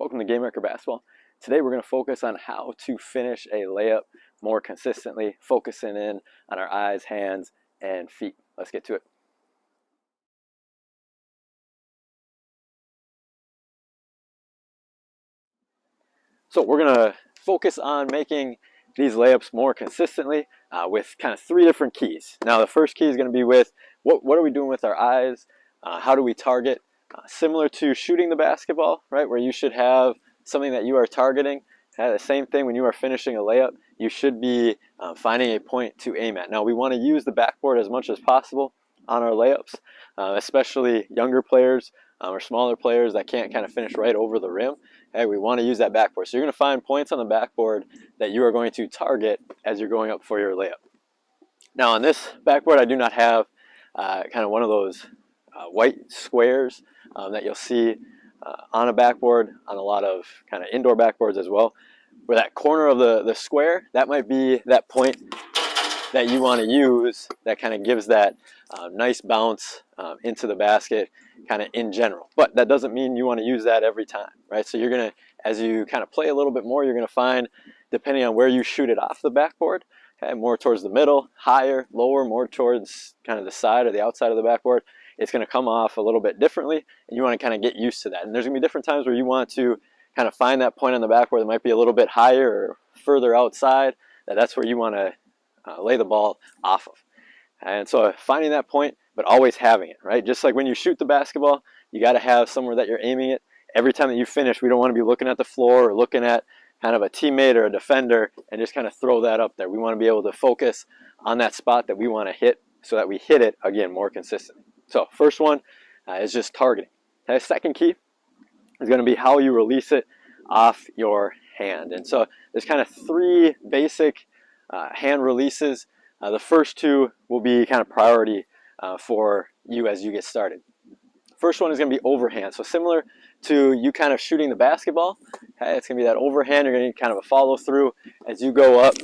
Welcome to Game Wrecker Basketball. Today we're going to focus on how to finish a layup more consistently, focusing in on our eyes, hands, and feet. Let's get to it. So we're going to focus on making these layups more consistently with kind of three different keys. Now the first key is going to be with what are we doing with our eyes? How do we target? Similar to shooting the basketball, right, where you should have something that you are targeting. The same thing when you are finishing a layup, you should be finding a point to aim at. Now we want to use the backboard as much as possible on our layups, especially younger players or smaller players that can't kind of finish right over the rim. We want to use that backboard. So you're going to find points on the backboard that you are going to target as you're going up for your layup. Now on this backboard, I do not have kind of one of those white squares that you'll see on a backboard, on a lot of kind of indoor backboards as well, where that corner of the square, that might be that point that you want to use that kind of gives that nice bounce into the basket kind of in general. But that doesn't mean you want to use that every time, right? So you're going to, as you kind of play a little bit more, you're going to find, depending on where you shoot it off the backboard, more towards the middle, higher, lower, more towards kind of the side or the outside of the backboard, it's going to come off a little bit differently, and you want to kind of get used to that. And there's going to be different times where you want to kind of find that point on the backboard that might be a little bit higher or further outside, that's where you want to lay the ball off of. And so finding that point, but always having it, right? Just like when you shoot the basketball, you got to have somewhere that you're aiming it. Every time that you finish, we don't want to be looking at the floor or looking at kind of a teammate or a defender and just kind of throw that up there. We want to be able to focus on that spot that we want to hit so that we hit it, again, more consistently. So first one is just targeting. Second key is going to be how you release it off your hand. And so there's kind of three basic hand releases. The first two will be kind of priority for you as you get started. First one is going to be overhand. So similar to you kind of shooting the basketball, it's going to be that overhand. You're going to need kind of a follow through as you go up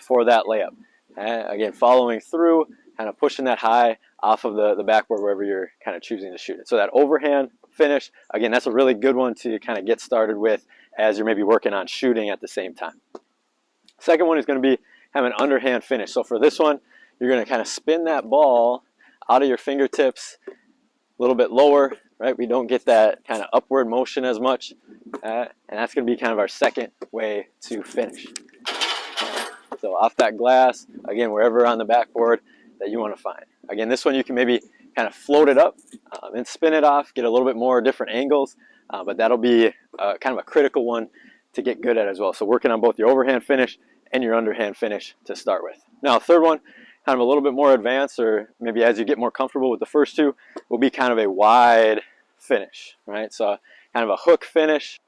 for that layup. Again, following through, kind of pushing that high off of the backboard wherever you're kind of choosing to shoot it. So that overhand finish, again, that's a really good one to kind of get started with as you're maybe working on shooting at the same time. Second one is going to be have an underhand finish. So for this one, you're going to kind of spin that ball out of your fingertips a little bit lower, right? We don't get that kind of upward motion as much. And that's going to be kind of our second way to finish. So off that glass, again, wherever on the backboard that you want to find. Again, this one you can maybe kind of float it up and spin it off, get a little bit more different angles, but that'll be kind of a critical one to get good at as well. So working on both your overhand finish and your underhand finish to start with. Now, third one, kind of a little bit more advanced, or maybe as you get more comfortable with the first two, will be kind of a wide finish, right? So kind of a hook finish.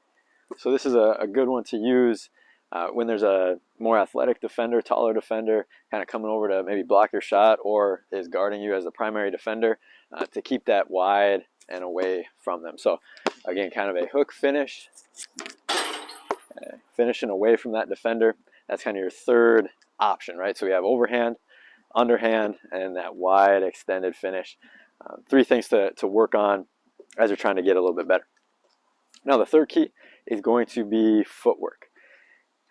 So this is a good one to use when there's a more athletic defender, taller defender, kind of coming over to maybe block your shot or is guarding you as the primary defender to keep that wide and away from them. So again, kind of a hook finish, finishing away from that defender. That's kind of your third option, right? So we have overhand, underhand, and that wide extended finish. Three things to work on as you're trying to get a little bit better. Now the third key is going to be footwork.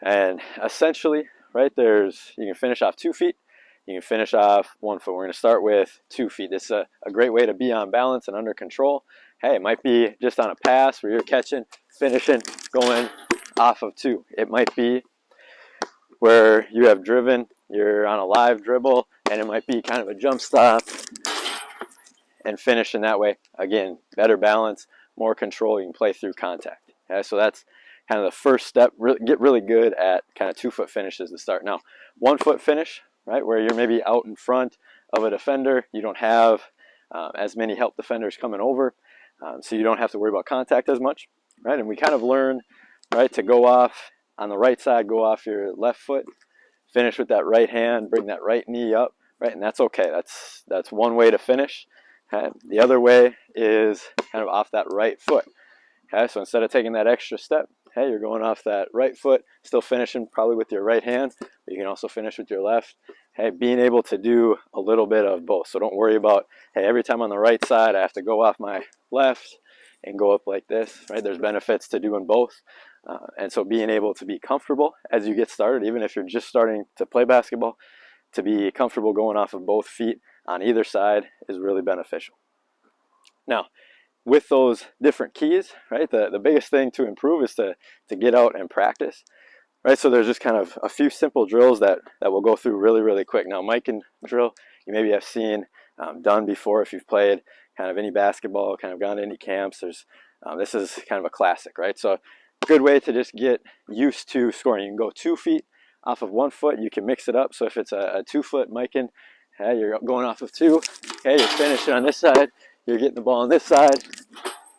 And essentially, right, you can finish off 2 feet, you can finish off 1 foot. We're going to start with 2 feet. This is a great way to be on balance and under control. Hey, it might be just on a pass where you're catching, finishing, going off of 2. It might be where you have driven, you're on a live dribble, and it might be kind of a jump stop and finish in that way. Again, better balance, more control, you can play through contact. So that's kind of the first step. Get really good at kind of 2 foot finishes to start. Now, 1 foot finish, right, where you're maybe out in front of a defender. You don't have as many help defenders coming over, so you don't have to worry about contact as much, right? And we kind of learn, right, to go off on the right side, go off your left foot, finish with that right hand, bring that right knee up, right, and that's okay. That's one way to finish. The other way is kind of off that right foot. Okay, so instead of taking that extra step, hey, you're going off that right foot, still finishing probably with your right hand, but you can also finish with your left. Hey, being able to do a little bit of both. So don't worry about, hey, every time on the right side I have to go off my left, and go up like this, right? There's benefits to doing both. And so being able to be comfortable as you get started, even if you're just starting to play basketball, to be comfortable going off of both feet on either side is really beneficial. Now, with those different keys, right, the biggest thing to improve is to get out and practice, right? So there's just kind of a few simple drills that we'll go through really quick. Now, miking drill, you maybe have seen done before if you've played kind of any basketball, kind of gone to any camps. This is kind of a classic, right? So good way to just get used to scoring. You can go 2 feet off of 1 foot. You can mix it up. So if it's a 2 foot miking, okay, you're going off of 2. Okay, you're finishing on this side. You're getting the ball on this side,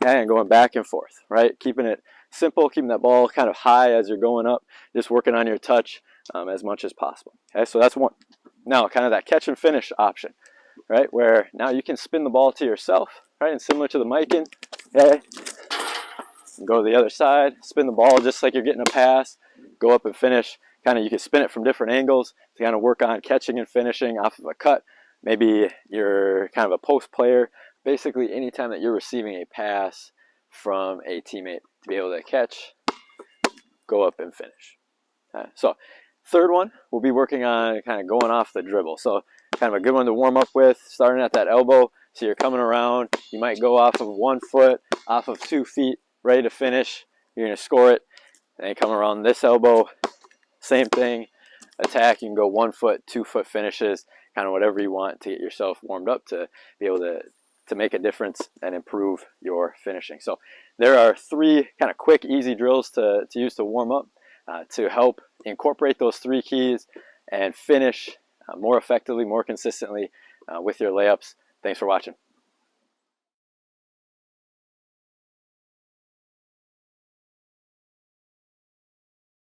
okay, and going back and forth, right? Keeping it simple, keeping that ball kind of high as you're going up, just working on your touch as much as possible. Okay, so that's one. Now, kind of that catch and finish option, right, where now you can spin the ball to yourself, right, and similar to the miking, okay, go to the other side, spin the ball just like you're getting a pass, go up and finish. Kind of you can spin it from different angles to kind of work on catching and finishing off of a cut. Maybe you're kind of a post player. Basically, anytime that you're receiving a pass from a teammate to be able to catch, go up and finish. Okay. So third one, we'll be working on kind of going off the dribble. So kind of a good one to warm up with, starting at that elbow. So you're coming around, you might go off of 1 foot, off of 2 feet, ready to finish. You're going to score it. And then come around this elbow, same thing, attack. You can go 1 foot, 2 foot finishes, kind of whatever you want to get yourself warmed up to be able to make a difference and improve your finishing. So there are 3 kind of quick, easy drills to use to warm up to help incorporate those 3 keys and finish more effectively, more consistently with your layups. Thanks for watching.